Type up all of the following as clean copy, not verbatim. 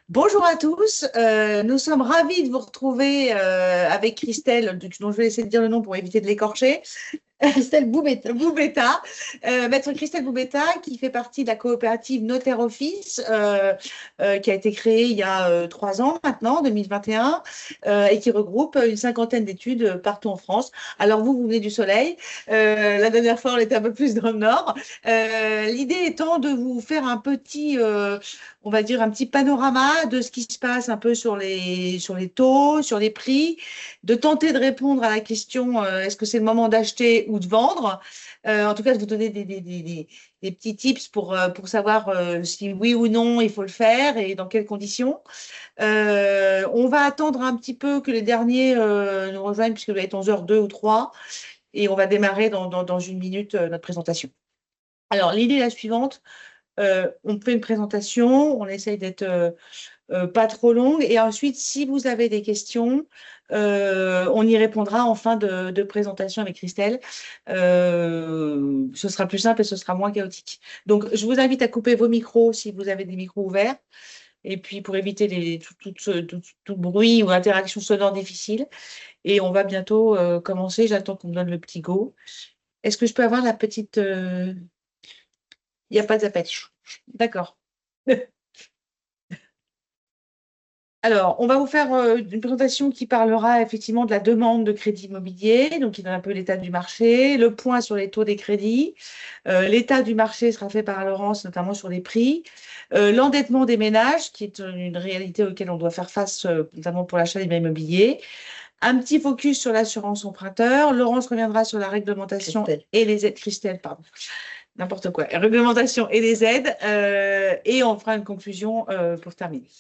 Bonjour à tous, nous sommes ravis de vous retrouver avec Christelle, dont je vais essayer de dire le nom pour éviter de l'écorcher. Christelle Boubetta. Boubetta, maître Christelle Boubetta, qui fait partie de la coopérative Notaire Office, qui a été créée il y a 3 ans maintenant, 2021, et qui regroupe une cinquantaine d'études partout en France. Alors vous venez du soleil, la dernière fois on était un peu plus dans le nord. L'idée étant de vous faire un petit, on va dire un petit panorama de ce qui se passe un peu sur les taux, sur les prix, de tenter de répondre à la question est-ce que c'est le moment d'acheter ou de vendre. En tout cas, de vous donner des petits tips pour savoir si oui ou non il faut le faire et dans quelles conditions. On va attendre un petit peu que les derniers nous rejoignent, puisque va être 11h02 ou 3, et on va démarrer dans une minute notre présentation. Alors, l'idée est la suivante. On fait une présentation, on essaye d'être pas trop longue. Et ensuite, si vous avez des questions, on y répondra en fin de présentation avec Christelle. Ce sera plus simple et ce sera moins chaotique. Donc, je vous invite à couper vos micros si vous avez des micros ouverts. Et puis, pour éviter tout bruit ou interaction sonore difficile. Et on va bientôt commencer. J'attends qu'on me donne le petit go. Est-ce que je peux avoir la petite... Il n'y a pas d'appel. D'accord. Alors, on va vous faire une présentation qui parlera effectivement de la demande de crédit immobilier, donc qui donne un peu l'état du marché, le point sur les taux des crédits. L'état du marché sera fait par Laurence, notamment sur les prix. L'endettement des ménages, qui est une réalité auquel on doit faire face, notamment pour l'achat des biens immobiliers. Un petit focus sur l'assurance emprunteur. Laurence reviendra sur la réglementation Christelle. et les aides. Christelle, pardon. N'importe quoi. Réglementation et les aides. Et on fera une conclusion pour terminer.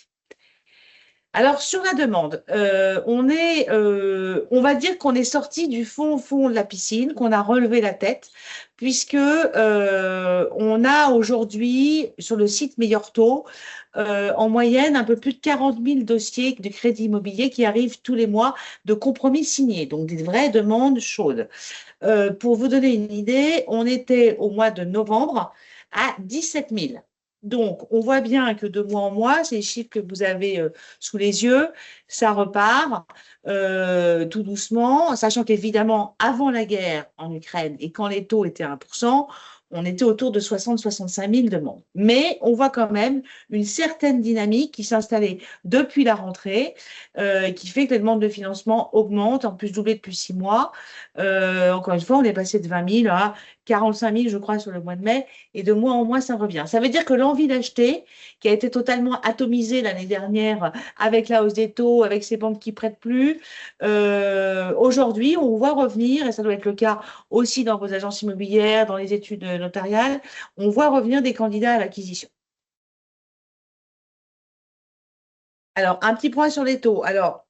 Alors, sur la demande, on va dire qu'on est sorti du fond de la piscine, qu'on a relevé la tête, puisque on a aujourd'hui, sur le site Meilleur Taux, en moyenne, un peu plus de 40 000 dossiers de crédit immobilier qui arrivent tous les mois de compromis signés, donc des vraies demandes chaudes. Pour vous donner une idée, on était au mois de novembre à 17 000. Donc, on voit bien que de mois en mois, ces chiffres que vous avez sous les yeux, ça repart tout doucement, sachant qu'évidemment, avant la guerre en Ukraine et quand les taux étaient à 1%, on était autour de 60-65 000 demandes. Mais on voit quand même une certaine dynamique qui s'est installée depuis la rentrée, qui fait que les demandes de financement augmentent, en plus doublé depuis 6 mois. Encore une fois, on est passé de 20 000 à 45 000, je crois, sur le mois de mai, et de mois en mois, ça revient. Ça veut dire que l'envie d'acheter, qui a été totalement atomisée l'année dernière avec la hausse des taux, avec ces banques qui prêtent plus, aujourd'hui, on voit revenir, et ça doit être le cas aussi dans vos agences immobilières, dans les études notariales, on voit revenir des candidats à l'acquisition. Alors, un petit point sur les taux. Alors,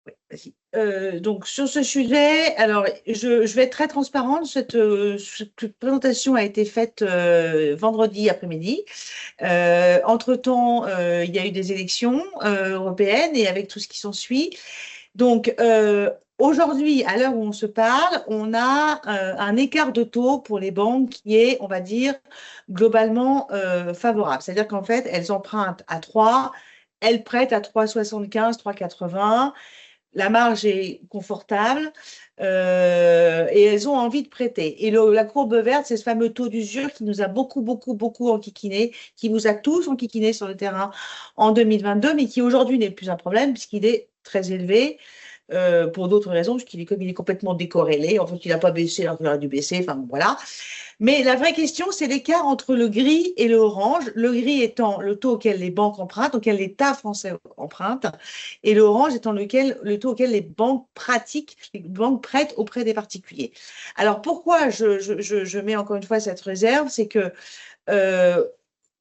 oui, vas-y. Donc, sur ce sujet, alors, je vais être très transparente. Cette présentation a été faite vendredi après-midi. Entre-temps, il y a eu des élections européennes et avec tout ce qui s'ensuit. Donc, aujourd'hui, à l'heure où on se parle, on a un écart de taux pour les banques qui est, on va dire, globalement favorable. C'est-à-dire qu'en fait, elles empruntent à 3, elles prêtent à 3,75, 3,80. La marge est confortable et elles ont envie de prêter. Et la courbe verte, c'est ce fameux taux d'usure qui nous a beaucoup, beaucoup, beaucoup enquiquiné, qui vous a tous enquiquiné sur le terrain en 2022, mais qui aujourd'hui n'est plus un problème puisqu'il est très élevé. Pour d'autres raisons, puisqu'il est comme il est complètement décorrélé, en fait, il n'a pas baissé alors qu'il aurait dû baisser, enfin bon, voilà. Mais la vraie question, c'est l'écart entre le gris et le orange. Le gris étant le taux auquel les banques empruntent, auquel l'État français emprunte, et l'orange étant le taux auquel les banques pratiquent, les banques prêtent auprès des particuliers. Alors pourquoi je mets encore une fois cette réserve, c'est que euh,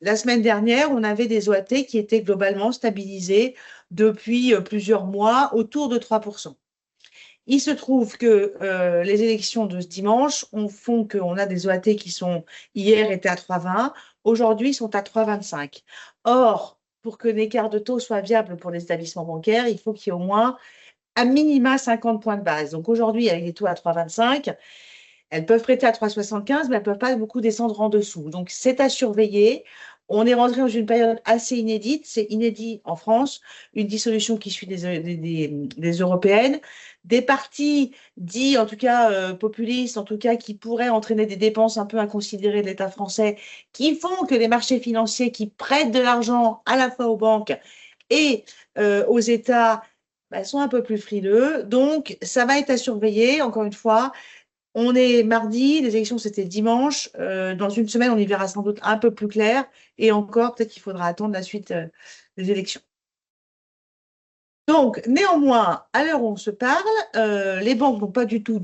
la semaine dernière, on avait des OAT qui étaient globalement stabilisés depuis plusieurs mois autour de 3%. Il se trouve que les élections de ce dimanche font qu'on a des OAT qui sont, hier étaient à 3,20, aujourd'hui sont à 3,25. Or, pour que l'écart de taux soit viable pour les établissements bancaires, il faut qu'il y ait au moins à minima 50 points de base. Donc aujourd'hui, avec les taux à 3,25, elles peuvent prêter à 3,75, mais elles ne peuvent pas beaucoup descendre en dessous. Donc c'est à surveiller. On est rentré dans une période assez inédite. C'est inédit en France, une dissolution qui suit des européennes, des partis dits, en tout cas populistes, en tout cas qui pourraient entraîner des dépenses un peu inconsidérées de l'État français, qui font que les marchés financiers qui prêtent de l'argent à la fois aux banques et aux États bah, sont un peu plus frileux. Donc, ça va être à surveiller, encore une fois. On est mardi, les élections c'était dimanche. Dans une semaine, on y verra sans doute un peu plus clair. Et encore, peut-être qu'il faudra attendre la suite des élections. Donc, néanmoins, à l'heure où on se parle, les banques n'ont pas du tout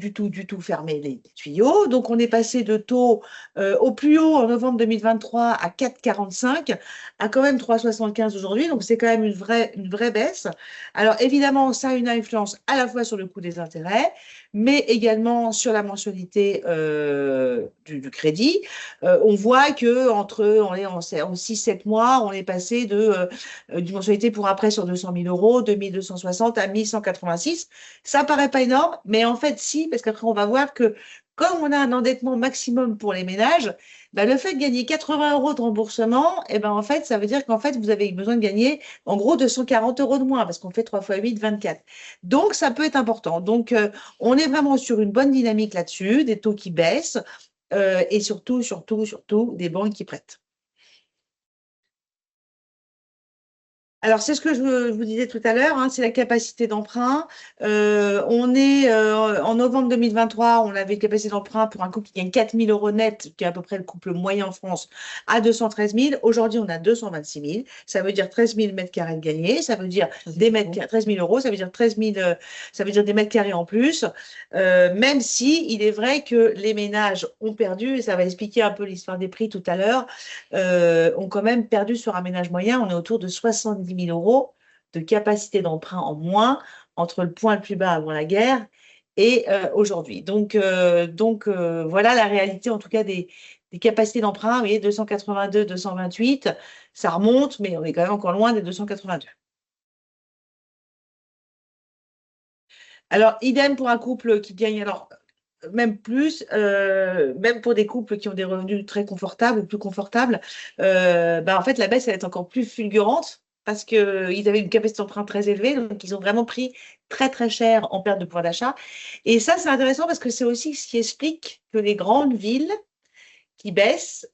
fermé les tuyaux. Donc, on est passé de taux au plus haut en novembre 2023 à 4,45, à quand même 3,75 aujourd'hui. Donc, c'est quand même une vraie baisse. Alors, évidemment, ça a une influence à la fois sur le coût des intérêts, mais également sur la mensualité du crédit. On voit que on est en 6-7 mois, on est passé d'une mensualité pour un prêt sur 200 000 euros, 260 à 1186. Ça paraît pas énorme, mais en fait, si, parce qu'après, on va voir que comme on a un endettement maximum pour les ménages, bah, le fait de gagner 80 euros de remboursement, eh ben, en fait, ça veut dire qu'en fait, vous avez besoin de gagner en gros 240 euros de moins, parce qu'on fait 3 fois 8, 24. Donc, ça peut être important. Donc, on est vraiment sur une bonne dynamique là-dessus, des taux qui baissent, et surtout, des banques qui prêtent. Alors, c'est ce que je vous disais tout à l'heure, hein, c'est la capacité d'emprunt. On est en novembre 2023, on avait une capacité d'emprunt pour un couple qui gagne 4 000 euros net, qui est à peu près le couple moyen en France, à 213 000. Aujourd'hui, on a 226 000. Ça veut dire 13 000 mètres carrés de gagnés. Ça veut dire 13 000 euros. Ça veut dire 13 000, ça veut dire des mètres carrés en plus. Même si il est vrai que les ménages ont perdu, et ça va expliquer un peu l'histoire des prix tout à l'heure, ont quand même perdu sur un ménage moyen. On est autour de 70 000 euros de capacité d'emprunt en moins entre le point le plus bas avant la guerre et aujourd'hui. Donc, voilà la réalité en tout cas des capacités d'emprunt. Vous voyez, 282, 228, ça remonte, mais on est quand même encore loin des 282. Alors, idem pour un couple qui gagne, alors même plus, même pour des couples qui ont des revenus très confortables ou plus confortables, bah, en fait, la baisse, elle est encore plus fulgurante parce qu'ils avaient une capacité d'emprunt très élevée, donc ils ont vraiment pris très cher en perte de pouvoir d'achat. Et ça, c'est intéressant parce que c'est aussi ce qui explique que les grandes villes qui baissent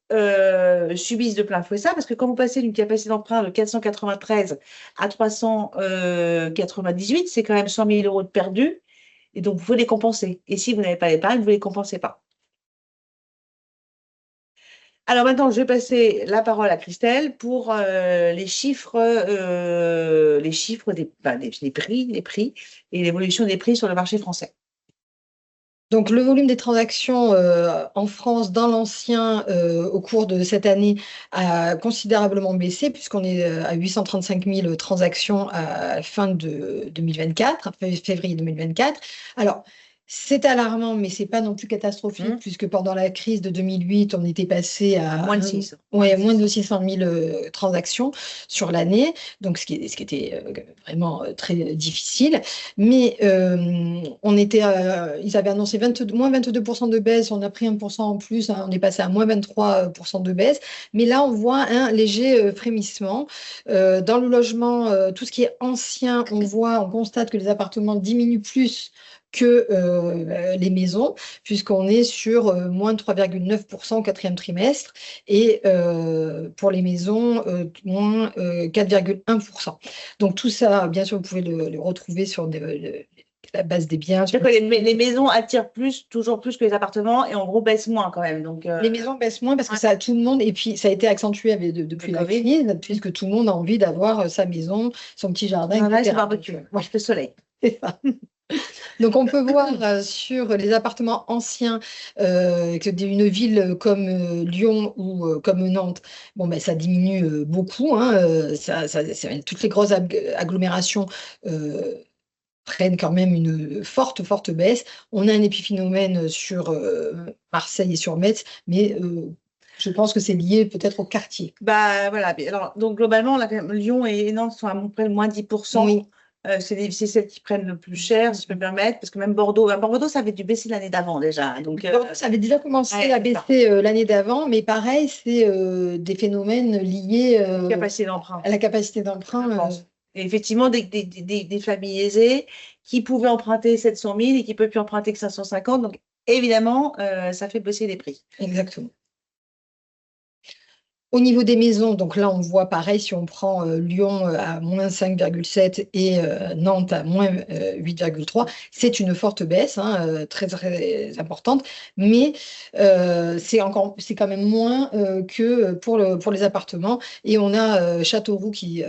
subissent de plein fouet ça, parce que quand vous passez d'une capacité d'emprunt de 493 à 398, c'est quand même 100 000 euros de perdus. Et donc, vous pouvez les compenser. Et si vous n'avez pas l'épargne, vous ne les compensez pas. Alors maintenant, je vais passer la parole à Christelle pour les chiffres des prix et l'évolution des prix sur le marché français. Donc, le volume des transactions en France dans l'ancien au cours de cette année a considérablement baissé puisqu'on est à 835 000 transactions à la fin de 2024, février 2024. Alors, c'est alarmant, mais ce n'est pas non plus catastrophique puisque pendant la crise de 2008, on était passé à moins de 6. Moins de 600 000 transactions sur l'année, donc ce qui était vraiment très difficile. Mais ils avaient annoncé moins 22% de baisse, on a pris 1% en plus, hein, on est passé à moins 23% de baisse. Mais là, on voit un léger frémissement. Dans le logement, tout ce qui est ancien, on constate que les appartements diminuent plus que les maisons, puisqu'on est sur moins de 3,9% au quatrième trimestre, et pour les maisons, moins 4,1%. Donc tout ça, bien sûr, vous pouvez le retrouver sur la base des biens. C'est-à-dire que les maisons attirent toujours plus que les appartements, et en gros baissent moins quand même. Donc, les maisons baissent moins parce que ça a tout le monde, et puis ça a été accentué depuis la crise, puisque tout le monde a envie d'avoir sa maison, son petit jardin, etc. Son barbecue, le soleil. C'est ça. Donc, on peut voir sur les appartements anciens que d'une ville comme Lyon ou comme Nantes, bon, ben, ça diminue beaucoup. Hein, toutes les grosses agglomérations prennent quand même une forte baisse. On a un épiphénomène sur Marseille et sur Metz, mais je pense que c'est lié peut-être au quartier. Bah, voilà. Alors, donc, globalement, Lyon et Nantes sont à peu près moins 10%. Oui. C'est celles qui prennent le plus cher, si je peux me permettre, parce que même Bordeaux, Bordeaux, ça avait dû baisser l'année d'avant déjà. Donc, Bordeaux, ça avait déjà commencé ouais, à c'est ça. baisser l'année d'avant, mais pareil, c'est des phénomènes liés Capacité d'emprunt, à la capacité je d'emprunt. pense. Et effectivement, des familles aisées qui pouvaient emprunter 700 000 et qui ne peuvent plus emprunter que 550. Donc, évidemment, ça fait baisser les prix. Exactement. Au niveau des maisons, donc là, on voit pareil, si on prend Lyon à moins 5,7 et Nantes à moins 8,3, c'est une forte baisse, hein, très, très importante, mais c'est quand même moins que pour les appartements. Et on a Châteauroux qui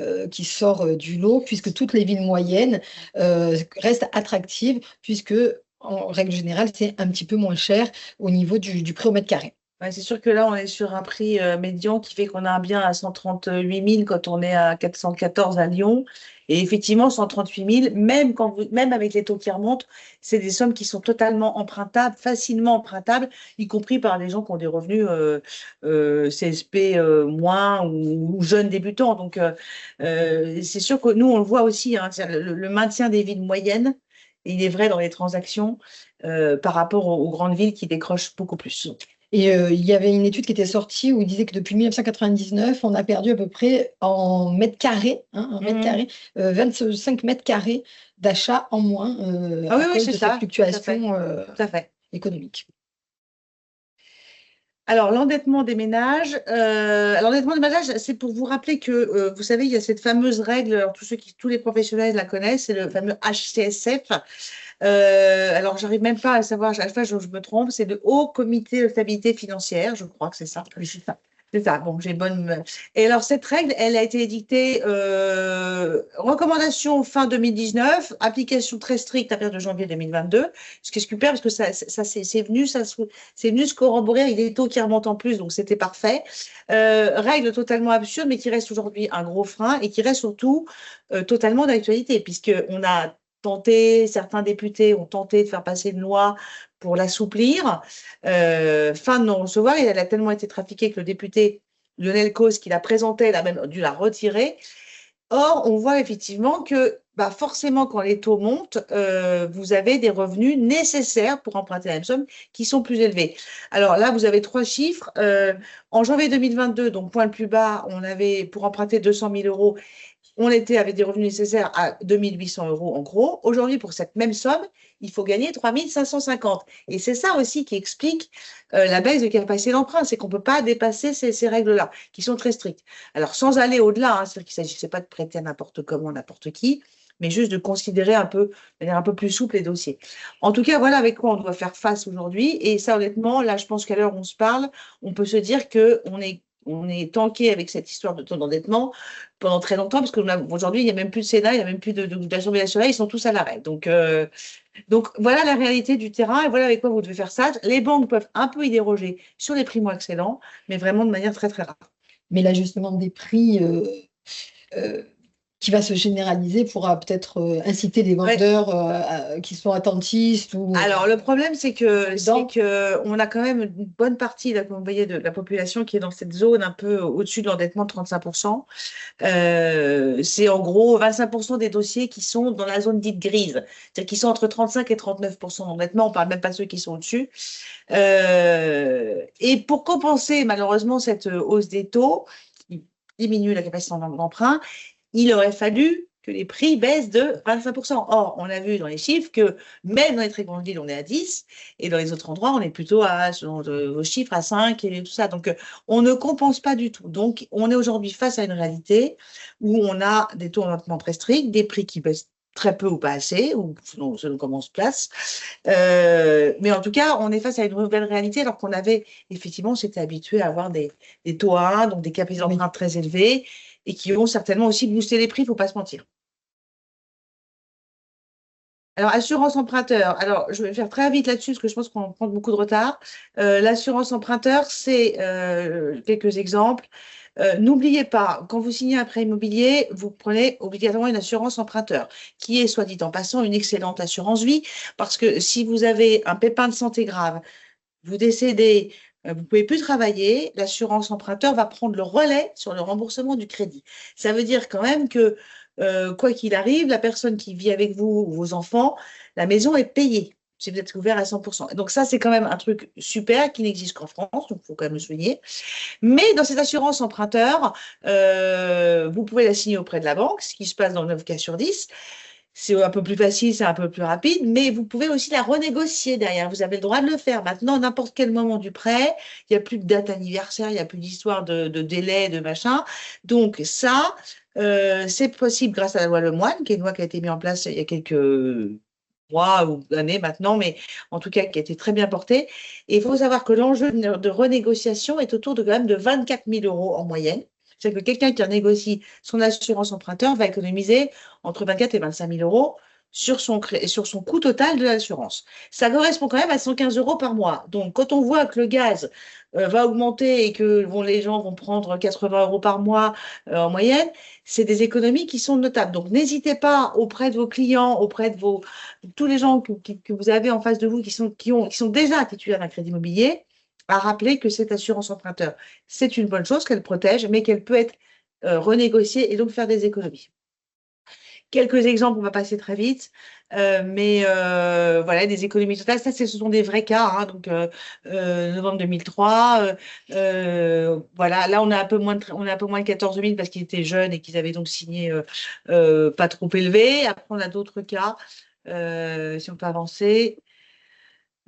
sort du lot, puisque toutes les villes moyennes restent attractives, puisque en règle générale, c'est un petit peu moins cher au niveau du prix au mètre carré. Ouais, c'est sûr que là, on est sur un prix médian qui fait qu'on a un bien à 138 000 quand on est à 414 à Lyon. Et effectivement, 138 000, même avec les taux qui remontent, c'est des sommes qui sont totalement empruntables, facilement empruntables, y compris par des gens qui ont des revenus CSP moins ou jeunes débutants. Donc, c'est sûr que nous, on le voit aussi, hein, le maintien des villes moyennes, il est vrai dans les transactions par rapport aux grandes villes qui décrochent beaucoup plus. Et il y avait une étude qui était sortie où il disait que depuis 1999, on a perdu à peu près en mètres carrés, hein, en mètres Mhm. carrés 25 mètres carrés d'achat en moins Ah oui, à oui, cause c'est de cette ça, tout à fait, fluctuation tout à fait. économique. Alors, l'endettement des ménages, c'est pour vous rappeler que, vous savez, il y a cette fameuse règle, alors tous les professionnels la connaissent, c'est le fameux HCSF. Alors, j'arrive même pas à savoir, à chaque fois je me trompe, c'est le Haut Comité de stabilité financière, je crois que c'est ça. Oui, c'est ça. C'est ça, bon, j'ai bonne. Et alors, cette règle, elle a été édictée, recommandation fin 2019, application très stricte à partir de janvier 2022, ce qui est super parce que c'est venu se corroborer avec des taux qui remontent en plus, donc c'était parfait. Règle totalement absurde, mais qui reste aujourd'hui un gros frein et qui reste surtout totalement d'actualité, puisqu'on a certains députés ont tenté de faire passer une loi pour l'assouplir, fin de non-recevoir. Elle a tellement été trafiquée que le député Lionel Causse, qui la présentait, il a même dû la retirer. Or, on voit effectivement que bah forcément, quand les taux montent, vous avez des revenus nécessaires pour emprunter la même somme qui sont plus élevés. Alors là, vous avez trois chiffres. En janvier 2022, donc point le plus bas, on avait pour emprunter 200 000 euros, on était avec des revenus nécessaires à 2 800 euros en gros. Aujourd'hui, pour cette même somme, il faut gagner 3 550. Et c'est ça aussi qui explique la baisse de capacité d'emprunt, c'est qu'on ne peut pas dépasser ces règles-là, qui sont très strictes. Alors, sans aller au-delà, hein, c'est-à-dire qu'il ne s'agissait pas de prêter à n'importe comment, n'importe qui, mais juste de considérer un peu, de manière un peu plus souple les dossiers. En tout cas, voilà avec quoi on doit faire face aujourd'hui. Et ça, honnêtement, là, je pense qu'à l'heure où on se parle, on peut se dire qu'on est tanké avec cette histoire de taux d'endettement pendant très longtemps, parce qu'aujourd'hui, il n'y a même plus de Sénat, il n'y a même plus d'Assemblée nationale, ils sont tous à l'arrêt. Donc, voilà la réalité du terrain et voilà avec quoi vous devez faire ça. Les banques peuvent un peu y déroger sur les primo-accédants, mais vraiment de manière très, très rare. Mais l'ajustement des prix euh, qui va se généraliser pourra peut-être inciter les Ouais. vendeurs qui sont attentistes ou Alors, le problème, prudents. on a quand même une bonne partie, là, comme vous voyez, de la population qui est dans cette zone un peu au-dessus de l'endettement de 35%. C'est en gros 25% des dossiers qui sont dans la zone dite grise, c'est-à-dire qui sont entre 35 et 39% d'endettement. On ne parle même pas de ceux qui sont au-dessus. Et pour compenser malheureusement cette hausse des taux qui diminue la capacité d'emprunt, il aurait fallu que les prix baissent de 25%. Or, on a vu dans les chiffres que même dans les très grandes villes, on est à 10, et dans les autres endroits, on est plutôt selon vos chiffres, à 5 et tout ça. Donc, on ne compense pas du tout. Donc, on est aujourd'hui face à une réalité où on a des taux d'endettement très stricts, des prix qui baissent très peu ou pas assez, ou selon comment on se place. Mais en tout cas, on est face à une nouvelle réalité, alors qu'on avait, effectivement, on s'était habitué à avoir des taux à 1, donc des capacités d'emprunt très élevés, et qui ont certainement aussi boosté les prix, il ne faut pas se mentir. Alors, assurance emprunteur. Alors, je vais faire très vite là-dessus parce que je pense qu'on prend beaucoup de retard. L'assurance emprunteur, c'est quelques exemples. N'oubliez pas, quand vous signez un prêt immobilier, vous prenez obligatoirement une assurance emprunteur, qui est, soit dit en passant, une excellente assurance vie, parce que si vous avez un pépin de santé grave, vous décédez, vous ne pouvez plus travailler, l'assurance emprunteur va prendre le relais sur le remboursement du crédit. Ça veut dire quand même que quoi qu'il arrive, la personne qui vit avec vous ou vos enfants, la maison est payée si vous êtes couvert à 100%. Donc ça, c'est quand même un truc super qui n'existe qu'en France, donc il faut quand même le souligner. Mais dans cette assurance emprunteur, vous pouvez la signer auprès de la banque, ce qui se passe dans 9 cas sur 10. C'est un peu plus facile, c'est un peu plus rapide, mais vous pouvez aussi la renégocier derrière. Vous avez le droit de le faire. Maintenant, n'importe quel moment du prêt, il n'y a plus de date anniversaire, il n'y a plus d'histoire de délai, de machin. Donc ça, c'est possible grâce à la loi Lemoine, qui est une loi qui a été mise en place il y a quelques mois ou années maintenant, mais en tout cas qui a été très bien portée. Et il faut savoir que l'enjeu de renégociation est autour de quand même de 24 000 euros en moyenne. C'est-à-dire que quelqu'un qui renégocie son assurance emprunteur va économiser entre 24 et 25 000 euros sur son coût total de l'assurance. Ça correspond quand même à 115 euros par mois. Donc, quand on voit que le gaz va augmenter et que les gens vont prendre 80 euros par mois en moyenne, c'est des économies qui sont notables. Donc, n'hésitez pas auprès de vos clients, auprès de tous les gens que vous avez en face de vous qui sont déjà titulaires d'un crédit immobilier, à rappeler que cette assurance emprunteur, c'est une bonne chose, qu'elle protège, mais qu'elle peut être renégociée et donc faire des économies. Quelques exemples, on va passer très vite, mais voilà, des économies totales, ça, ce sont des vrais cas, hein, donc novembre 2003, voilà, là, on a un peu moins de 14 000 parce qu'ils étaient jeunes et qu'ils avaient donc signé pas trop élevé. Après, on a d'autres cas, si on peut avancer.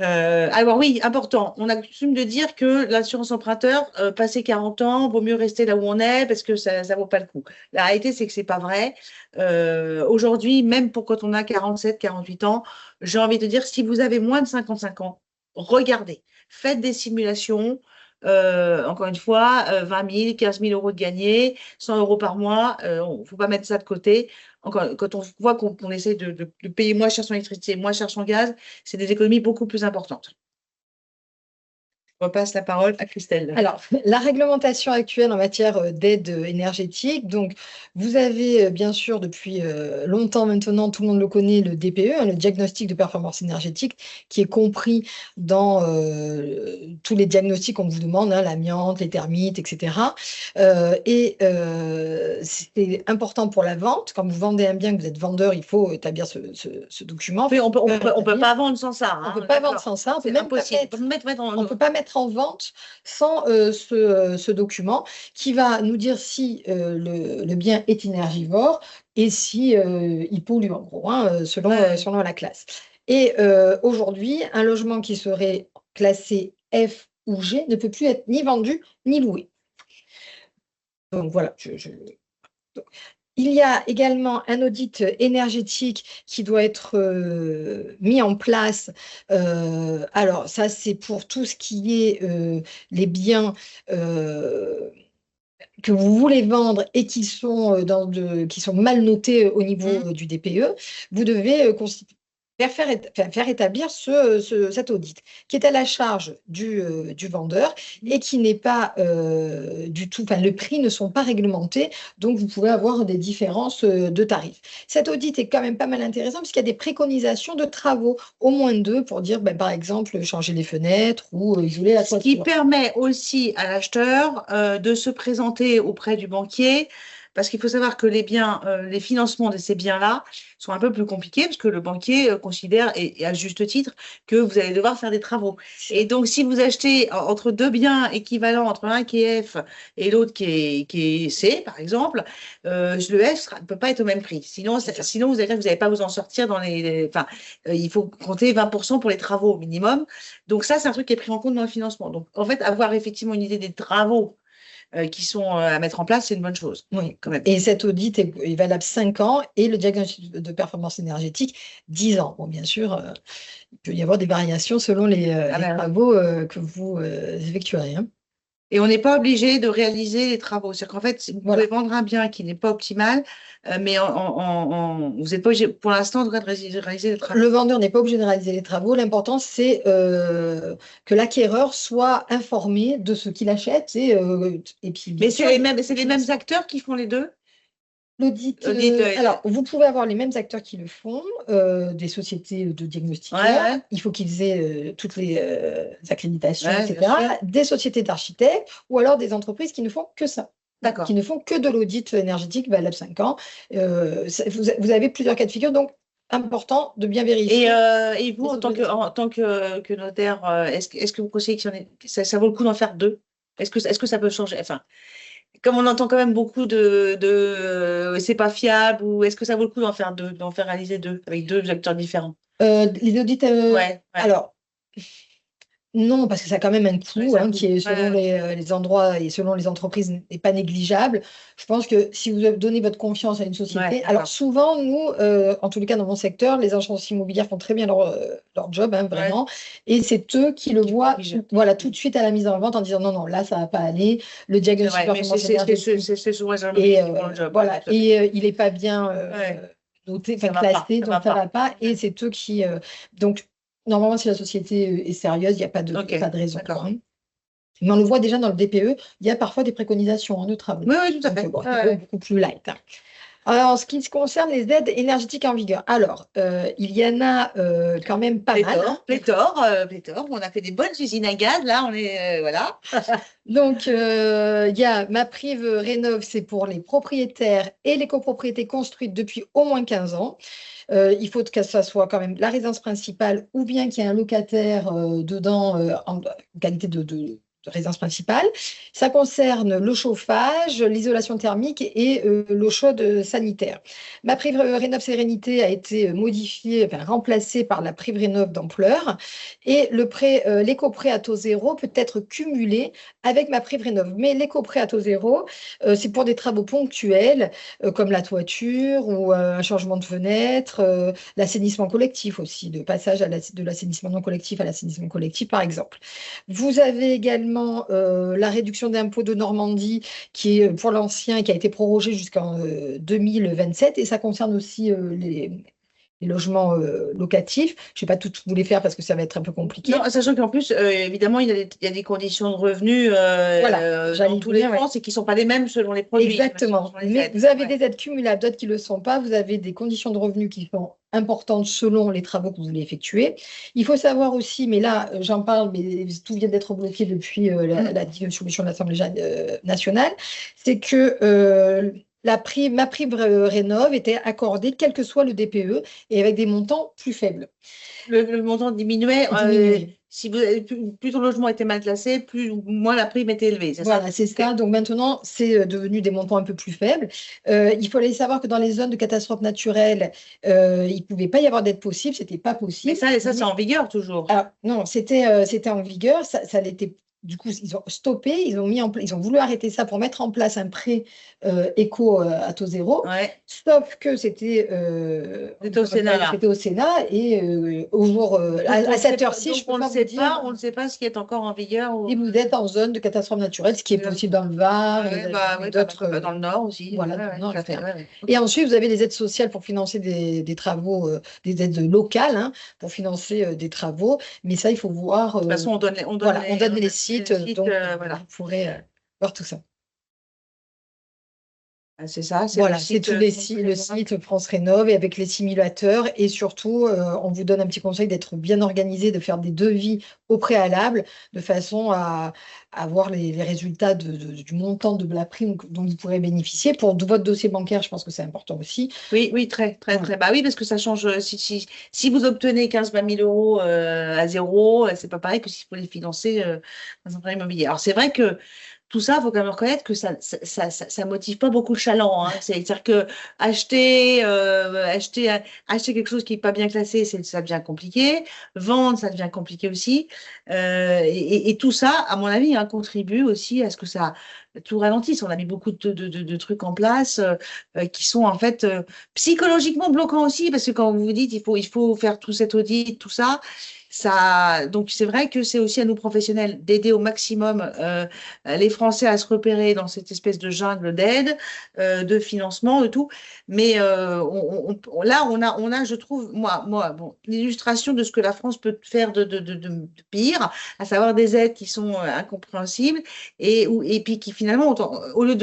Alors oui, important. On a coutume de dire que l'assurance emprunteur, passé 40 ans, vaut mieux rester là où on est parce que ça ne vaut pas le coup. La réalité, c'est que c'est pas vrai. Aujourd'hui, même pour quand on a 47, 48 ans, j'ai envie de dire, si vous avez moins de 55 ans, regardez, faites des simulations. Encore une fois, 20 000, 15 000 euros de gagné, 100 euros par mois, il ne faut pas mettre ça de côté. Encore, quand on voit qu'on essaie de payer moins cher son électricité, moins cher son gaz, c'est des économies beaucoup plus importantes. Je repasse la parole à Christelle. Alors, la réglementation actuelle en matière d'aide énergétique, donc vous avez bien sûr depuis longtemps maintenant, tout le monde le connaît, le DPE, hein, le diagnostic de performance énergétique, qui est compris dans tous les diagnostics qu'on vous demande, hein, l'amiante, les termites, etc. C'est important pour la vente. Quand vous vendez un bien, que vous êtes vendeur, il faut établir ce document. Oui, on peut pas vendre sans ça. On ne peut pas vendre sans ça. C'est impossible. On ne peut pas mettre en vente sans ce document qui va nous dire si le bien est énergivore et si il pollue, en gros, hein, selon la classe. Et aujourd'hui, un logement qui serait classé F ou G ne peut plus être ni vendu ni loué. Donc voilà, il y a également un audit énergétique qui doit être mis en place. Alors, ça, c'est pour tout ce qui est les biens que vous voulez vendre et qui sont mal notés au niveau du DPE. Vous devez faire établir cet audit qui est à la charge du vendeur et qui n'est pas du tout, enfin, le prix ne sont pas réglementés, donc vous pouvez avoir des différences de tarifs. Cet audit est quand même pas mal intéressant puisqu'il y a des préconisations de travaux, au moins 2, pour dire, par exemple, changer les fenêtres ou isoler la toiture. Ce qui permet aussi à l'acheteur de se présenter auprès du banquier. Parce qu'il faut savoir que les financements de ces biens-là sont un peu plus compliqués parce que le banquier considère, et à juste titre, que vous allez devoir faire des travaux. Et donc, si vous achetez entre deux biens équivalents, entre un qui est F et l'autre qui est C, par exemple, le F ne peut pas être au même prix. Sinon vous allez dire que vous n'allez pas vous en sortir il faut compter 20% pour les travaux au minimum. Donc, ça, c'est un truc qui est pris en compte dans le financement. Donc, en fait, avoir effectivement une idée des travaux qui sont à mettre en place, c'est une bonne chose. Oui, quand même. Et cet audit est valable 5 ans et le diagnostic de performance énergétique 10 ans. Bon, bien sûr, il peut y avoir des variations selon les travaux que vous effectuerez. Hein. Et on n'est pas obligé de réaliser les travaux. C'est-à-dire qu'en fait, vous pouvez vendre un bien qui n'est pas optimal, mais vous n'êtes pas obligé, pour l'instant, de réaliser les travaux. Le vendeur n'est pas obligé de réaliser les travaux. L'important, c'est que l'acquéreur soit informé de ce qu'il achète. Et puis, mais c'est les mêmes acteurs qui font les deux? L'audit, alors, vous pouvez avoir les mêmes acteurs qui le font, des sociétés de diagnostiqueurs, il faut qu'ils aient toutes les accréditations, etc., des sociétés d'architectes, ou alors des entreprises qui ne font que ça. D'accord. qui ne font que de l'audit énergétique valable 5 ans. Vous avez plusieurs cas de figure, donc important de bien vérifier. Et vous, en tant que notaire, est-ce que vous conseillez que ça vaut le coup d'en faire deux? Est-ce que ça peut changer? Enfin, comme on entend quand même beaucoup c'est pas fiable, ou est-ce que ça vaut le coup d'en faire réaliser deux, avec deux acteurs différents? Les audits, Ouais. alors, non, parce que ça a quand même un coût qui est selon les endroits et selon les entreprises n'est pas négligeable. Je pense que si vous donnez votre confiance à une société, alors souvent, nous, en tous les cas dans mon secteur, les agences immobilières font très bien leur job, vraiment, et c'est eux qui le voient voilà, tout de suite à la mise en vente en disant non, non, là, ça ne va pas aller, le diagnostic performance énergétique. C'est souvent Et le job. voilà, et il n'est pas bien noté, classé, donc ça ne va pas, et c'est eux qui. Donc, normalement, si la société est sérieuse, il n'y a pas de raison. Mais on le voit déjà dans le DPE, il y a parfois des préconisations de travaux. Oui, tout à fait. Beaucoup plus light. Alors, en ce qui concerne les aides énergétiques en vigueur, alors, il y en a quand même pas mal. Pléthore. On a fait des bonnes usines à gaz, là, on est, voilà. Donc, il y a MaPrimeRénov', c'est pour les propriétaires et les copropriétés construites depuis au moins 15 ans. Il faut que ça soit quand même la résidence principale ou bien qu'il y ait un locataire dedans en qualité de résidence principale. Ça concerne le chauffage, l'isolation thermique et l'eau chaude sanitaire. MaPrimeRénov' Sérénité a été modifiée, remplacée par la PrimeRénov' d'ampleur, et l'éco-prêt à taux zéro peut être cumulé avec MaPrimeRénov'. Mais l'éco-prêt à taux zéro, c'est pour des travaux ponctuels comme la toiture ou un changement de fenêtre, l'assainissement collectif aussi, de passage de l'assainissement non collectif à l'assainissement collectif, par exemple. Vous avez également la réduction d'impôt de Normandie qui est pour l'ancien, qui a été prorogée jusqu'en 2027, et ça concerne aussi les logements locatifs. Je ne vais pas tout vous les faire parce que ça va être un peu compliqué. Non, sachant qu'en plus, évidemment, il y a des conditions de revenus dans tous les France et qui ne sont pas les mêmes selon les produits. Exactement. Mais vous avez des aides cumulables, d'autres qui ne le sont pas. Vous avez des conditions de revenus qui sont importantes selon les travaux que vous voulez effectuer. Il faut savoir aussi, mais là, j'en parle, mais tout vient d'être bloqué depuis la dissolution de l'Assemblée nationale, c'est que MaPrimeRénov' était accordée quel que soit le DPE et avec des montants plus faibles. Le montant diminuait. Si plus ton logement était mal classé, moins la prime était élevée. Voilà, c'est ça. Donc maintenant, c'est devenu des montants un peu plus faibles. Il fallait savoir que dans les zones de catastrophe naturelle, il ne pouvait pas y avoir d'aide possible, c'était pas possible. Mais ça c'est en vigueur toujours. Alors, non, c'était en vigueur, ça l'était. Du coup, ils ont stoppé, ils ont voulu arrêter ça pour mettre en place un prêt éco à taux zéro. Sauf que c'était au Sénat et à cette heure-ci, on ne sait pas ce qui est encore en vigueur. Et vous êtes en zone de catastrophe naturelle, ce qui est possible dans le Var, d'autres dans le Nord aussi. Voilà, dans le Nord, etc. Et ensuite, vous avez des aides sociales pour financer des travaux, des aides locales pour financer des travaux. Mais ça, il faut voir. De toute façon, on donne les sites, donc vous pourrez voir tout ça. C'est ça, c'est tous le site France Rénov' et avec les simulateurs, et surtout on vous donne un petit conseil d'être bien organisé, de faire des devis au préalable de façon à avoir les résultats du montant de la prime dont vous pourrez bénéficier. Pour votre dossier bancaire, je pense que c'est important aussi. Oui, très. Bah oui, parce que ça change. Si vous obtenez 15-20 000 euros à zéro, c'est pas pareil que si vous les financer dans un prêt immobilier. Alors c'est vrai que tout ça, il faut quand même reconnaître que ça motive pas beaucoup le chaland. C'est-à-dire que acheter quelque chose qui n'est pas bien classé, ça devient compliqué. Vendre, ça devient compliqué aussi. Et tout ça, à mon avis, contribue aussi à ce que ça tout ralentisse. On a mis beaucoup de trucs en place qui sont en fait psychologiquement bloquants aussi, parce que quand vous vous dites il faut faire tout cet audit, tout ça. Donc c'est vrai que c'est aussi à nous professionnels d'aider au maximum les Français à se repérer dans cette espèce de jungle d'aide, de financement, de tout. Mais là, on a, je trouve, l'illustration de ce que la France peut faire de pire, à savoir des aides qui sont incompréhensibles et puis qui finalement, au lieu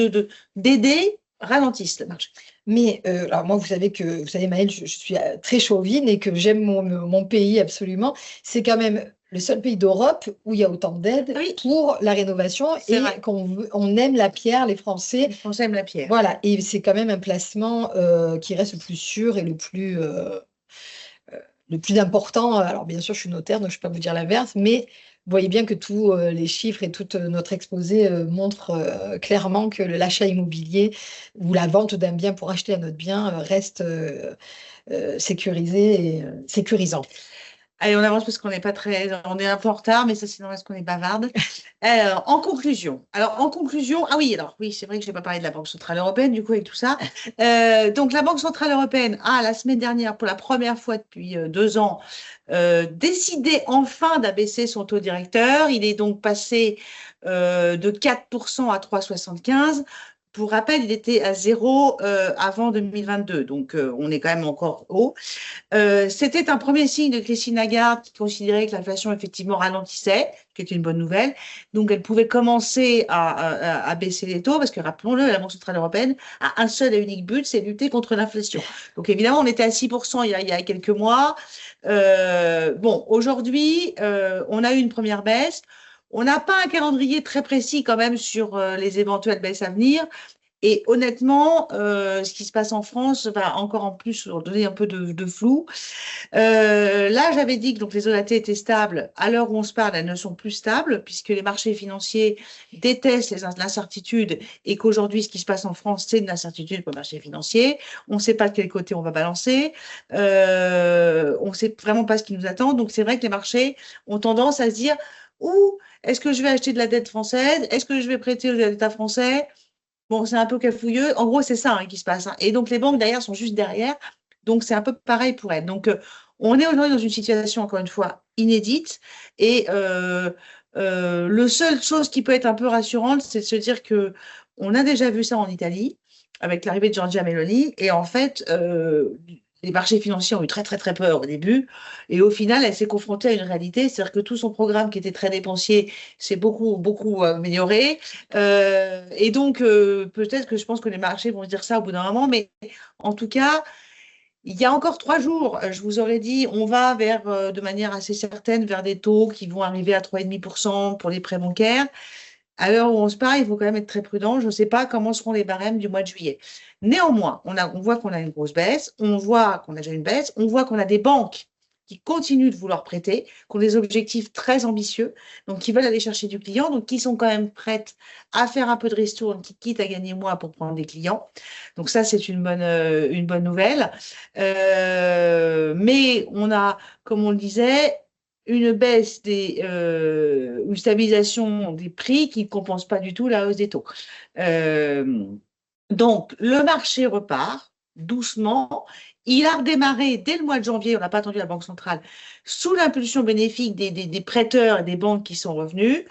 d'aider, ralentissent le marché. Mais alors moi, vous savez, Maëlle, je suis très chauvine et que j'aime mon pays absolument. C'est quand même le seul pays d'Europe où il y a autant d'aides Oui, pour la rénovation c'est et vrai. on aime la pierre, les Français. Les Français aiment la pierre. Voilà, et c'est quand même un placement qui reste le plus sûr et le plus important. Alors bien sûr, je suis notaire, donc je ne peux pas vous dire l'inverse, mais vous voyez bien que tous les chiffres et tout notre exposé montrent clairement que l'achat immobilier ou la vente d'un bien pour acheter un autre bien reste sécurisé et sécurisant. Allez, on avance parce qu'on n'est pas très, on est un peu en retard, mais ça, sinon, est-ce qu'on est bavarde? Alors, en conclusion, ah oui, alors oui, c'est vrai que je n'ai pas parlé de la Banque Centrale Européenne, du coup, avec tout ça. Donc, la Banque Centrale Européenne a, la semaine dernière, pour la première fois depuis 2 ans, décidé enfin d'abaisser son taux directeur. Il est donc passé de 4% à 3,75. Pour rappel, il était à 0 avant 2022, donc on est quand même encore haut. C'était un premier signe de Christine Lagarde qui considérait que l'inflation effectivement ralentissait, ce qui est une bonne nouvelle. Donc, elle pouvait commencer à baisser les taux parce que, rappelons-le, la Banque Centrale Européenne a un seul et unique but, c'est lutter contre l'inflation. Donc, évidemment, on était à 6% il y a quelques mois. Bon, aujourd'hui, on a eu une première baisse. On n'a pas un calendrier très précis quand même sur les éventuelles baisses à venir. Et honnêtement, ce qui se passe en France va encore en plus leur donner un peu de flou. Là, j'avais dit que donc, les OAT étaient stables. À l'heure où on se parle, elles ne sont plus stables puisque les marchés financiers détestent l'incertitude et qu'aujourd'hui, ce qui se passe en France, c'est de l'incertitude pour le marché financier. On ne sait pas de quel côté on va balancer. On ne sait vraiment pas ce qui nous attend. Donc, c'est vrai que les marchés ont tendance à se dire, ou est-ce que je vais acheter de la dette française? Est-ce que je vais prêter aux États français? Bon, c'est un peu cafouilleux. En gros, c'est ça qui se passe. Et donc, les banques derrière sont juste derrière. Donc, c'est un peu pareil pour elles. Donc, on est aujourd'hui dans une situation, encore une fois, inédite. Et le seule chose qui peut être un peu rassurante, c'est de se dire que on a déjà vu ça en Italie avec l'arrivée de Giorgia Meloni. Et en fait, les marchés financiers ont eu très, très, très peur au début. Et au final, elle s'est confrontée à une réalité. C'est-à-dire que tout son programme qui était très dépensier s'est beaucoup, beaucoup amélioré. Et donc, peut-être que je pense que les marchés vont se dire ça au bout d'un moment, mais en tout cas, il y a encore 3 jours, je vous aurais dit, on va vers, de manière assez certaine, vers des taux qui vont arriver à 3,5% pour les prêts bancaires. À l'heure où on se parle, il faut quand même être très prudent. Je ne sais pas comment seront les barèmes du mois de juillet. Néanmoins, on voit qu'on a une grosse baisse, on voit qu'on a déjà une baisse, on voit qu'on a des banques qui continuent de vouloir prêter, qui ont des objectifs très ambitieux, donc qui veulent aller chercher du client, donc qui sont quand même prêtes à faire un peu de ristourne, qui quittent à gagner moins pour prendre des clients. Donc ça, c'est une bonne nouvelle. Mais on a, comme on le disait, une baisse une stabilisation des prix qui ne compense pas du tout la hausse des taux. Euh, donc, le marché repart doucement. Il a redémarré dès le mois de janvier, on n'a pas attendu la Banque centrale, sous l'impulsion bénéfique des prêteurs et des banques qui sont revenus.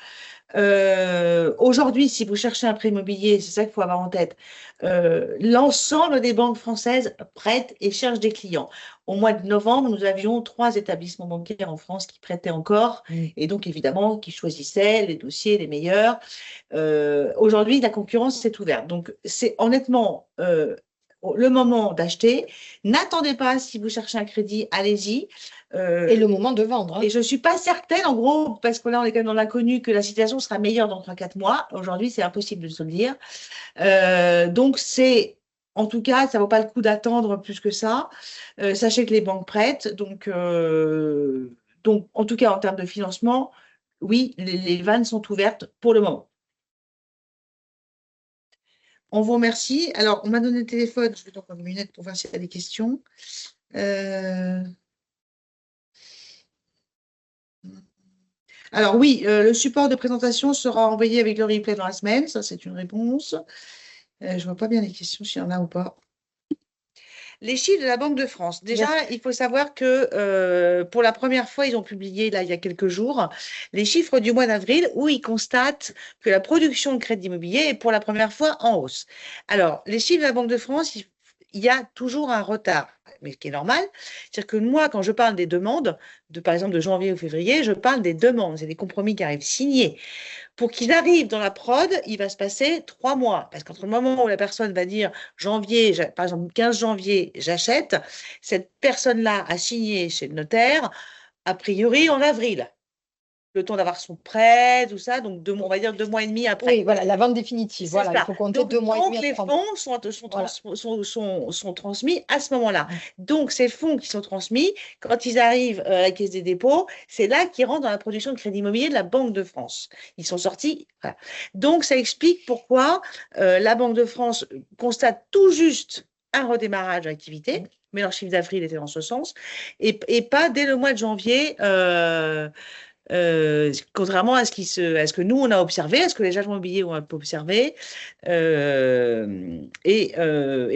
Aujourd'hui, si vous cherchez un prêt immobilier, c'est ça qu'il faut avoir en tête, l'ensemble des banques françaises prêtent et cherchent des clients. Au mois de novembre, nous avions 3 établissements bancaires en France qui prêtaient encore et donc évidemment qui choisissaient les dossiers les meilleurs. Aujourd'hui, la concurrence s'est ouverte. Donc, c'est honnêtement le moment d'acheter. N'attendez pas, si vous cherchez un crédit, allez-y. Et le moment de vendre. Et je ne suis pas certaine, en gros, parce que là, on est quand même dans l'inconnu, que la situation sera meilleure dans 3-4 mois. Aujourd'hui, c'est impossible de se le dire. Donc, en tout cas, ça ne vaut pas le coup d'attendre plus que ça. Sachez que les banques prêtent. Donc, en tout cas, en termes de financement, oui, les vannes sont ouvertes pour le moment. On vous remercie. Alors, on m'a donné le téléphone. Je vais donc prendre une minute pour voir s'il y a des questions. Alors oui, le support de présentation sera envoyé avec le replay dans la semaine. Ça, c'est une réponse. Je ne vois pas bien les questions, s'il y en a ou pas. Les chiffres de la Banque de France. Déjà, il faut savoir que pour la première fois, ils ont publié, là, il y a quelques jours, les chiffres du mois d'avril où ils constatent que la production de crédit immobilier est pour la première fois en hausse. Alors, les chiffres de la Banque de France, il y a toujours un retard, mais ce qui est normal. C'est-à-dire que moi, quand je parle des demandes, par exemple de janvier ou février, je parle des demandes, c'est des compromis qui arrivent signés. Pour qu'ils arrivent dans la prod, il va se passer 3 mois. Parce qu'entre le moment où la personne va dire janvier, par exemple 15 janvier, j'achète, cette personne-là a signé chez le notaire, a priori en avril. le temps d'avoir son prêt, tout ça. Donc, on va dire 2 mois et demi après. Oui, voilà, la vente définitive. C'est Voilà, il ça. faut compter Donc, 2 mois et demi les après. fonds Voilà. sont transmis à ce moment-là. Donc, ces fonds qui sont transmis, quand ils arrivent à la Caisse des dépôts, c'est là qu'ils rentrent dans la production de crédit immobilier de la Banque de France. Ils sont sortis. Voilà. Donc, ça explique pourquoi la Banque de France constate tout juste un redémarrage de l'activité, mais leur chiffre d'avril était dans ce sens, et pas dès le mois de janvier. Contrairement à ce que nous, on a observé, à ce que les agents immobiliers ont un peu observé. Et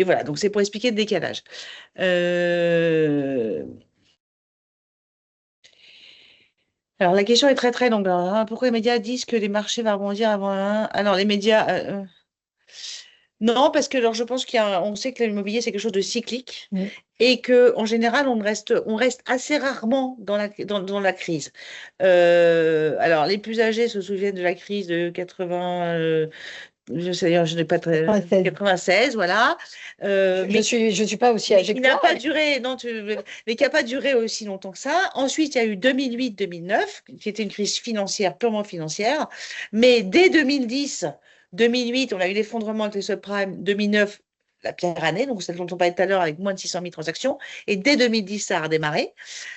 voilà, donc c'est pour expliquer le décalage. Alors, la question est très, très longue. Alors, hein, pourquoi les médias disent que les marchés vont rebondir avant un... Alors, les médias... non, parce que alors, je pense on sait que l'immobilier, c'est quelque chose de cyclique et qu'en général, on reste assez rarement dans la crise. Alors, les plus âgés se souviennent de la crise de 80, je n'ai pas très, 96. 96, voilà. Je suis pas aussi Mais âgée qui que n'a toi. pas duré, non, mais qui n'a pas duré aussi longtemps que ça. Ensuite, il y a eu 2008-2009, qui était une crise financière, purement financière. Mais dès 2010, 2008, on a eu l'effondrement avec les subprimes. 2009, la pire année, donc celle dont on parlait tout à l'heure, avec moins de 600 000 transactions. Et dès 2010, ça a redémarré.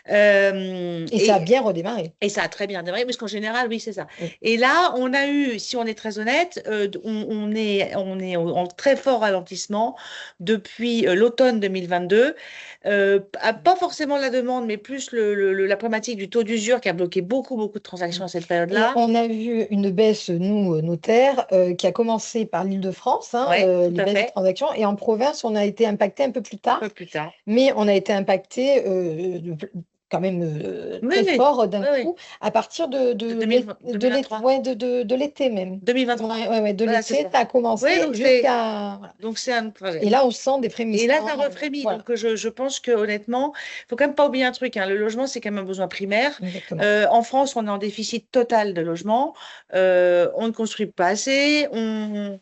Et ça a bien redémarré. Et ça a très bien démarré, parce qu'en général, oui, c'est ça. Oui. Et là, on a eu, si on est très honnête, on est en très fort ralentissement depuis l'automne 2022. Pas forcément la demande, mais plus la problématique du taux d'usure qui a bloqué beaucoup, beaucoup de transactions à cette Et période-là. on a vu une baisse, nous, notaires, qui a commencé par l'Île-de-France, Oui, tout les à baisses de fait. transactions. Et en province, on a été impacté un peu plus Un peu tard, plus tard. mais on a été impacté quand même Oui, très oui, fort d'un oui, oui. coup à partir De 2020, 2023. ouais, de l'été même. 2023. Ouais, ouais, ouais, de Voilà, c'est l'été, ça. ça a Oui, commencé jusqu'à... Voilà. donc c'est un projet. Et là, on sent des Et là, frémissements. ça refrémit. Voilà, Donc, je pense que honnêtement, il faut quand même pas oublier un truc, hein. Le logement, c'est quand même un besoin primaire. exactement. En France, on est en déficit total de logement. On ne construit pas assez. On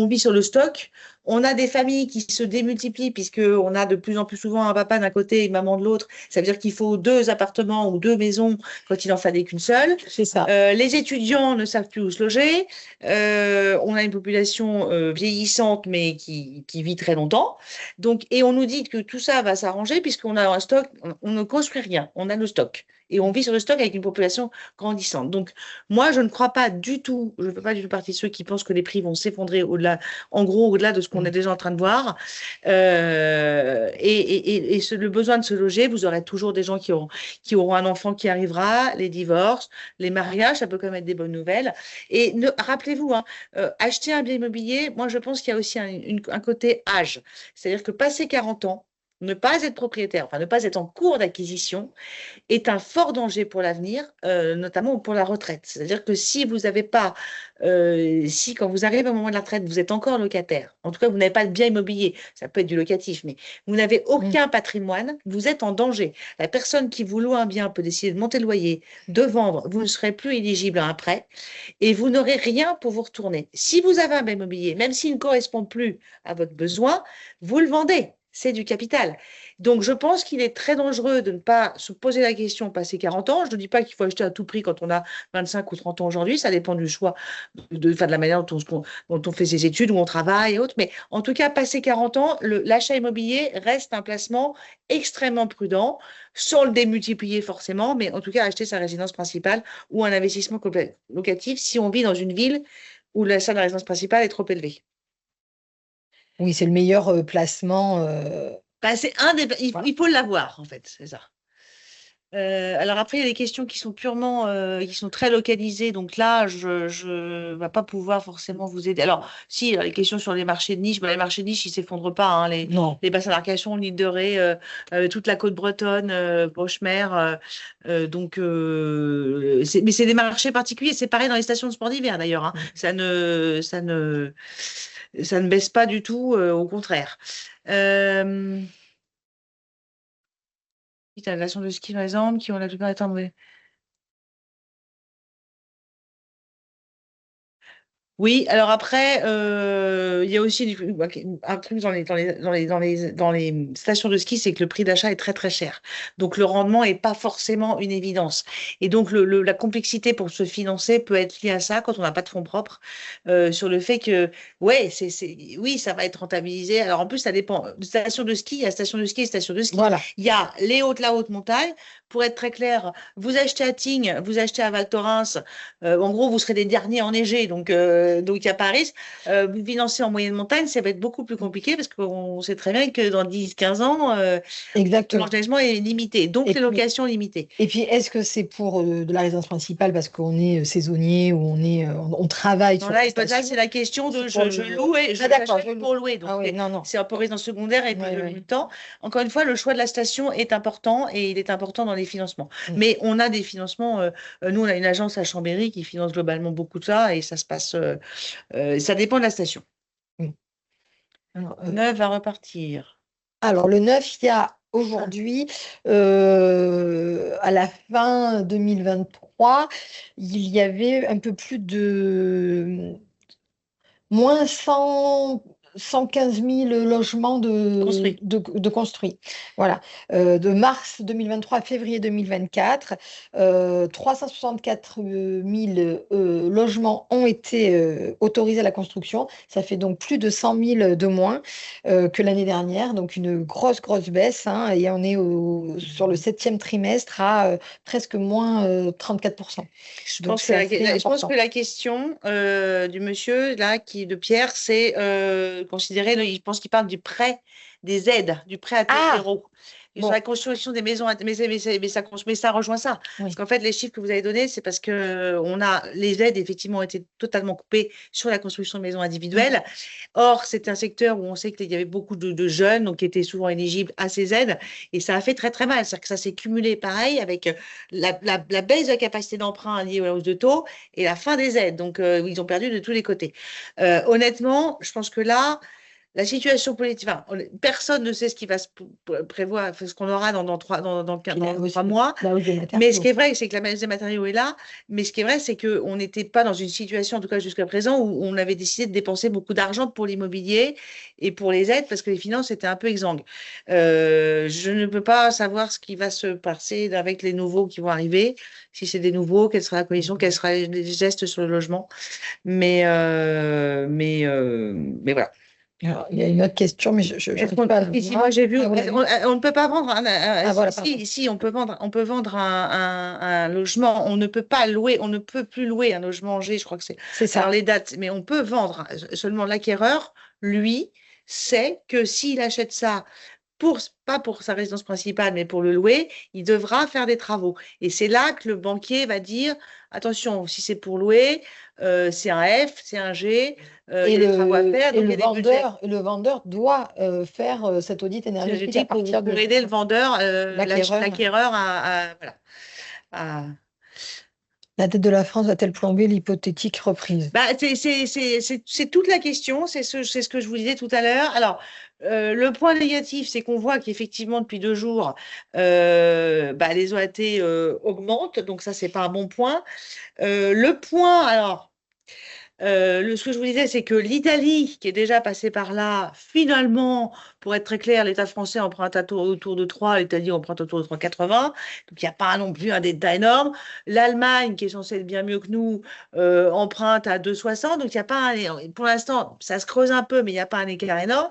vit sur le stock. On a des familles qui se démultiplient puisqu'on a de plus en plus souvent un papa d'un côté et une maman de l'autre. Ça veut dire qu'il faut 2 appartements ou 2 maisons quand il en fallait qu'une seule. C'est ça. Les étudiants ne savent plus où se loger. On a une population vieillissante, mais qui vit très longtemps. Donc, et on nous dit que tout ça va s'arranger puisqu'on a un stock, on ne construit rien, on a le stock. Et on vit sur le stock avec une population grandissante. Donc, moi, je ne crois pas du tout, je ne fais pas du tout partie de ceux qui pensent que les prix vont s'effondrer au-delà, en gros, au-delà de ce qu'on est déjà en train de voir. Le besoin de se loger, vous aurez toujours des gens qui auront un enfant qui arrivera, les divorces, les mariages, ça peut quand même être des bonnes nouvelles. Et rappelez-vous, hein, acheter un bien immobilier, moi, je pense qu'il y a aussi un côté âge. C'est-à-dire que passer 40 ans, ne pas être propriétaire, enfin ne pas être en cours d'acquisition, est un fort danger pour l'avenir, notamment pour la retraite. C'est-à-dire que si vous n'avez pas, si quand vous arrivez au moment de la retraite, vous êtes encore locataire, en tout cas vous n'avez pas de bien immobilier, ça peut être du locatif, mais vous n'avez aucun patrimoine, vous êtes en danger. La personne qui vous loue un bien peut décider de monter le loyer, de vendre, vous ne serez plus éligible à un prêt et vous n'aurez rien pour vous retourner. Si vous avez un bien immobilier, même s'il ne correspond plus à votre besoin, vous le vendez. C'est du capital. Donc, je pense qu'il est très dangereux de ne pas se poser la question passer 40 ans. Je ne dis pas qu'il faut acheter à tout prix quand on a 25 ou 30 ans aujourd'hui. Ça dépend du choix, de la manière dont on fait ses études, où on travaille et autres. Mais en tout cas, passer 40 ans, l'achat immobilier reste un placement extrêmement prudent, sans le démultiplier forcément, mais en tout cas, acheter sa résidence principale ou un investissement locatif si on vit dans une ville où l'achat de la résidence principale est trop élevé. Oui, c'est le meilleur placement. C'est Voilà. il faut l'avoir, en fait, c'est ça. Alors après, il y a des questions qui sont purement, qui sont très localisées. Donc là, je ne vais pas pouvoir forcément vous aider. Alors, si, les questions sur les marchés de niche, les marchés de niche, ils ne s'effondrent pas, hein, Non. les bassins d'Arcachon, l'île de Ré, toute la côte bretonne, Pochemer. Mais c'est des marchés particuliers. C'est pareil dans les stations de sport d'hiver, d'ailleurs, hein. Ça ne baisse pas du tout, au contraire. Euh, la station de ski, par exemple, qui ont la plupart été mauvais. Oui, alors après, il y a aussi un truc dans les stations de ski, c'est que le prix d'achat est très très cher. Donc le rendement n'est pas forcément une évidence. Et donc la complexité pour se financer peut être liée à ça quand on n'a pas de fonds propres, sur le fait que, ouais, oui, ça va être rentabilisé. Alors en plus, ça dépend. De station de ski, il y a station de ski et station de ski. Voilà. Il y a la haute montagne. Pour être très clair, vous achetez à Tignes, vous achetez à Val Thorens. En gros, vous serez des derniers enneigés, donc il n'y a pas risque. Vous financer en moyenne montagne, ça va être beaucoup plus compliqué parce qu'on sait très bien que dans 10-15 ans, Exactement. l'enneigement est limité, donc Et les puis, locations limitées. et puis est-ce que c'est pour de la résidence principale parce qu'on est saisonnier ou on travaille Non, sur la là, c'est station? la question C'est de pour je le... loue et Ah d'accord, je j'achète loue. pour louer. Donc, Ah oui, non, non. c'est un peu résidence secondaire et puis Oui, de oui. temps. Encore une fois, le choix de la station est important et il est important dans les financements. Mm, Mais on a des financements. Nous, on a une agence à Chambéry qui finance globalement beaucoup de ça et ça se passe. Ça dépend de la station. mm. Alors, Neuve à repartir. Alors, le 9, il y a Ah, aujourd'hui, à la fin 2023, il y avait un peu plus de moins 115 000 logements construit. de construits. Voilà. De mars 2023 à février 2024, 364 000 logements ont été autorisés à la construction. Ça fait donc plus de 100 000 de moins que l'année dernière. Donc une grosse, grosse baisse, hein, et on est sur le septième trimestre à presque moins 34%. Donc c'est assez Je pense que important. la question du monsieur là, de Pierre, c'est considérer, il pense qu'il parle du prêt, des aides, du prêt à taux Ah, zéro. Et sur la bon, construction des maisons, mais ça rejoint ça. Parce oui. qu'en fait, les chiffres que vous avez donnés, c'est parce que les aides effectivement ont été totalement coupées sur la construction de maisons individuelles. Or, c'est un secteur où on sait qu'il y avait beaucoup de jeunes, donc qui étaient souvent éligibles à ces aides, et ça a fait très très mal. C'est-à-dire que ça s'est cumulé pareil avec la baisse de la capacité d'emprunt liée à la hausse de taux et la fin des aides. Donc, ils ont perdu de tous les côtés. Honnêtement, je pense que là, la situation politique, enfin, personne ne sait ce qui va se prévoir, ce qu'on aura Puis dans 3 mois. la hausse des Mais ce qui matériaux. est vrai, c'est que la baisse des matériaux est là. Mais ce qui est vrai, c'est qu'on n'était pas dans une situation, en tout cas jusqu'à présent, où on avait décidé de dépenser beaucoup d'argent pour l'immobilier et pour les aides parce que les finances étaient un peu exsangues. Je ne peux pas savoir ce qui va se passer avec les nouveaux qui vont arriver. Si c'est des nouveaux, quelle sera la condition, quels seront les gestes sur le logement. Mais voilà. Alors, il y a une autre question, mais je n'arrive pas à la Ici, moi voir. j'ai vu, Ah, vous l'avez? on ne peut pas vendre Ah, voilà, pardon. si, on peut vendre un logement, on ne peut pas louer, on ne peut plus louer un logement G, je crois que c'est. C'est Alors ça. les dates, mais on peut vendre. Seulement l'acquéreur, lui, sait que s'il achète ça pas pour sa résidence principale, mais pour le louer, il devra faire des travaux. Et c'est là que le banquier va dire, attention, si c'est pour louer, c'est un F, c'est un G, il y Et a des travaux à faire, et donc il y a des budgets. le vendeur doit faire cet audit énergétique à Énergétique partir pour aider le vendeur, l'acquéreur. l'acquéreur voilà, à- La dette de la France va-t-elle plomber l'hypothétique reprise? Bah, c'est toute la question, c'est ce que je vous disais tout à l'heure. Alors, le point négatif, c'est qu'on voit qu'effectivement, depuis 2 jours, bah, les OAT augmentent, donc ça, c'est pas un bon point. Le point, alors, ce que je vous disais, c'est que l'Italie, qui est déjà passée par là, finalement, pour être très clair, l'État français emprunte autour de 3, l'Italie emprunte autour de 3,80. Donc, il n'y a pas non plus un détail énorme. L'Allemagne, qui est censée être bien mieux que nous, emprunte à 2,60. Donc, il n'y a pas pour l'instant, ça se creuse un peu, mais il n'y a pas un écart énorme.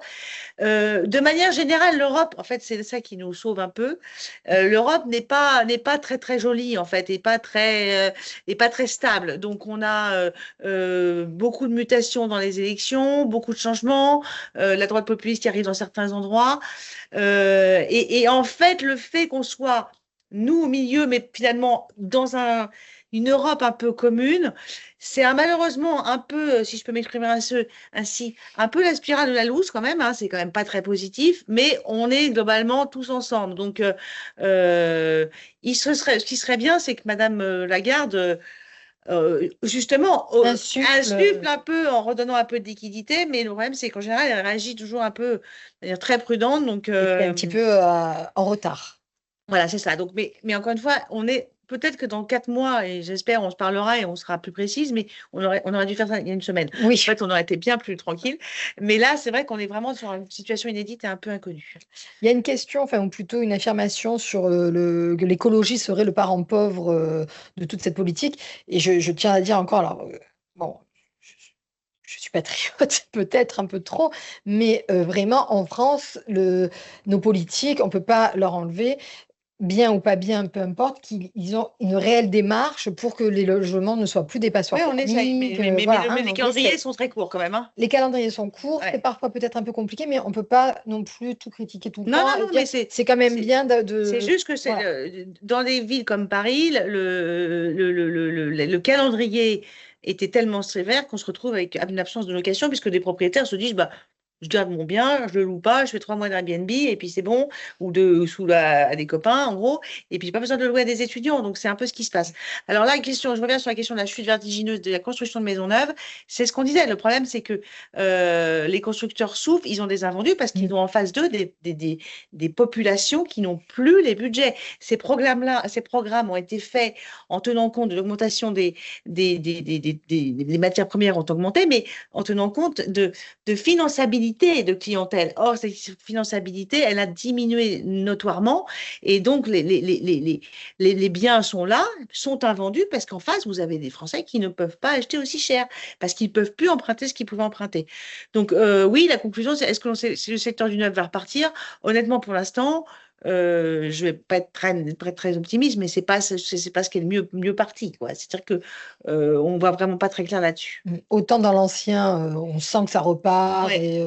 De manière générale, l'Europe, en fait, c'est ça qui nous sauve un peu. L'Europe n'est pas très très jolie en fait, et pas très stable. Donc on a beaucoup de mutations dans les élections, beaucoup de changements, la droite populiste qui arrive dans certains endroits, et en fait le fait qu'on soit nous au milieu, mais finalement dans une Europe un peu commune, c'est malheureusement un peu, si je peux m'exprimer ainsi, un peu la spirale de la loose quand même, hein, c'est quand même pas très positif, mais on est globalement tous ensemble. Donc, ce qui serait bien, c'est que Madame Lagarde, justement, Insuffle. insuffle un peu en redonnant un peu de liquidité, mais le problème, c'est qu'en général, elle réagit toujours un peu, de manière très prudente. Donc, Et puis un petit peu en retard. voilà, c'est ça. Donc, mais encore une fois, peut-être que dans 4 mois, et j'espère, on se parlera et on sera plus précise, mais on aurait dû faire ça il y a une semaine. En Oui. fait, on aurait été bien plus tranquille. Mais là, c'est vrai qu'on est vraiment sur une situation inédite et un peu inconnue. Il y a une question, enfin, ou plutôt une affirmation sur que l'écologie serait le parent pauvre de toute cette politique. Et je tiens à dire encore, alors, bon, je suis patriote, peut-être un peu trop, mais vraiment, en France, nos politiques, on ne peut pas leur enlever, bien ou pas bien, peu importe, qu'ils ont une réelle démarche pour que les logements ne soient plus des Oui, passoires on essaye, thermiques. mais Voilà, hein, les on calendriers essaie. sont très courts quand même, hein. Les calendriers sont courts, c'est Ouais. parfois peut-être un peu compliqué, mais on ne peut pas non plus tout critiquer tout le Non, temps non, et non, dire mais c'est quand même c'est, bien c'est juste que voilà. dans des villes comme Paris, le calendrier était tellement sévère qu'on se retrouve avec une absence de location puisque des propriétaires se disent, bah, je garde mon bien, je le loue pas, je fais 3 mois d'Airbnb et puis c'est bon, ou à des copains en gros, et puis j'ai pas besoin de le louer à des étudiants, donc c'est un peu ce qui se passe. Alors là, je reviens sur la question de la chute vertigineuse de la construction de maisons neuves, c'est ce qu'on disait. Le problème, c'est que les constructeurs souffrent, ils ont des invendus parce qu'ils Mm. ont en face d'eux des populations qui n'ont plus les budgets. Ces programmes ont été faits en tenant compte de l'augmentation des matières premières ont augmenté, mais en tenant compte de finançabilité de clientèle. Or, cette finançabilité, elle a diminué notoirement et donc les biens sont là, sont invendus parce qu'en face, vous avez des Français qui ne peuvent pas acheter aussi cher parce qu'ils ne peuvent plus emprunter ce qu'ils pouvaient emprunter. Donc, oui, la conclusion, c'est est-ce que si le secteur du neuf va repartir? Honnêtement, pour l'instant, je ne vais pas être très optimiste, mais c'est pas ce qui est le mieux parti, quoi. C'est-à-dire que on ne voit vraiment pas très clair là-dessus. Autant dans l'ancien, on sent que ça repart Ouais.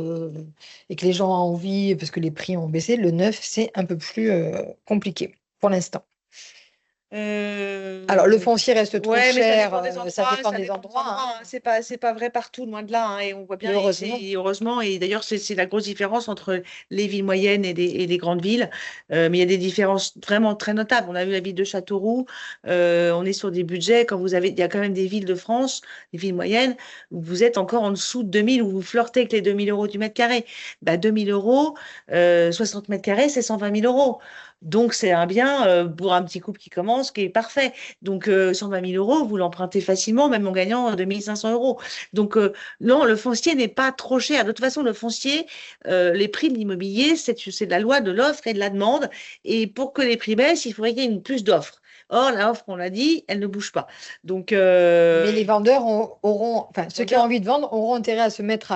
et que les gens ont envie parce que les prix ont baissé. Le neuf, c'est un peu plus compliqué pour l'instant. Alors, le Euh, foncier reste trop ouais, mais ça cher, dépend des ça endroits, dépend ça des dépend des endroits, endroits, hein. hein. C'est pas vrai partout, loin de là, hein. Et on voit Et bien, heureusement. et heureusement, et d'ailleurs, c'est la grosse différence entre les villes moyennes et les grandes villes. Mais il y a des différences vraiment très notables. On a vu la ville de Châteauroux, on est sur des budgets, il y a quand même des villes de France, des villes moyennes, où vous êtes encore en dessous de 2000, où vous flirtez avec les 2000 € du mètre carré. Bah, 2000 €, 60 mètres carrés, c'est 120 000 €. Donc, c'est un bien pour un petit couple qui commence, qui est parfait. Donc, 120 000 €, vous l'empruntez facilement, même en gagnant 2 500 €. Donc, non, le foncier n'est pas trop cher. De toute façon, le foncier, les prix de l'immobilier, c'est de la loi de l'offre et de la demande. Et pour que les prix baissent, il faudrait qu'il y ait une plus d'offres. Or, la offre, on l'a dit, elle ne bouge pas. Donc, Mais les vendeurs enfin, ceux qui ont vendeurs, envie de vendre auront intérêt à se mettre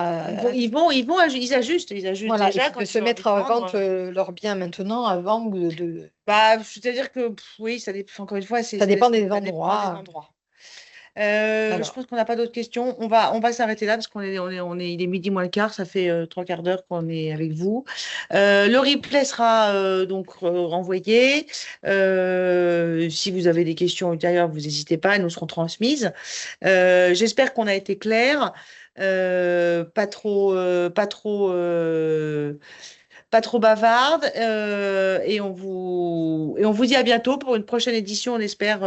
ils ajustent voilà, déjà de quand se ils ont envie mettre de à vente vendre. leurs biens maintenant avant Bah, c'est-à-dire que, oui, ça dépend, encore une fois, ça dépend des ça dépend des endroits. endroits. Je Alors, pense qu'on n'a pas d'autres questions. On va s'arrêter là parce il est midi moins le quart. Ça fait 3 quarts d'heure qu'on est avec vous. Le replay sera donc renvoyé. Si vous avez des questions ultérieures, vous n'hésitez pas, elles nous seront transmises. J'espère qu'on a été clair. Pas trop bavarde. Et on vous dit à bientôt pour une prochaine édition, on espère,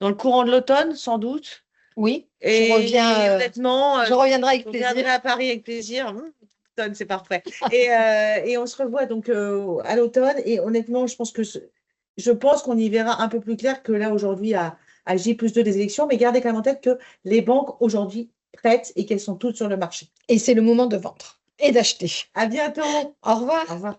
dans le courant de l'automne, sans doute. oui, Et honnêtement, je reviendrai avec je plaisir. reviendrai à Paris avec plaisir. L'automne, c'est parfait. Et on se revoit donc à l'automne. Et honnêtement, je pense qu'on y verra un peu plus clair que là aujourd'hui à J+2 des élections. Mais gardez quand même en tête que les banques aujourd'hui prêtent et qu'elles sont toutes sur le marché. Et c'est le moment de vendre et d'acheter. À bientôt. Au revoir. Au revoir.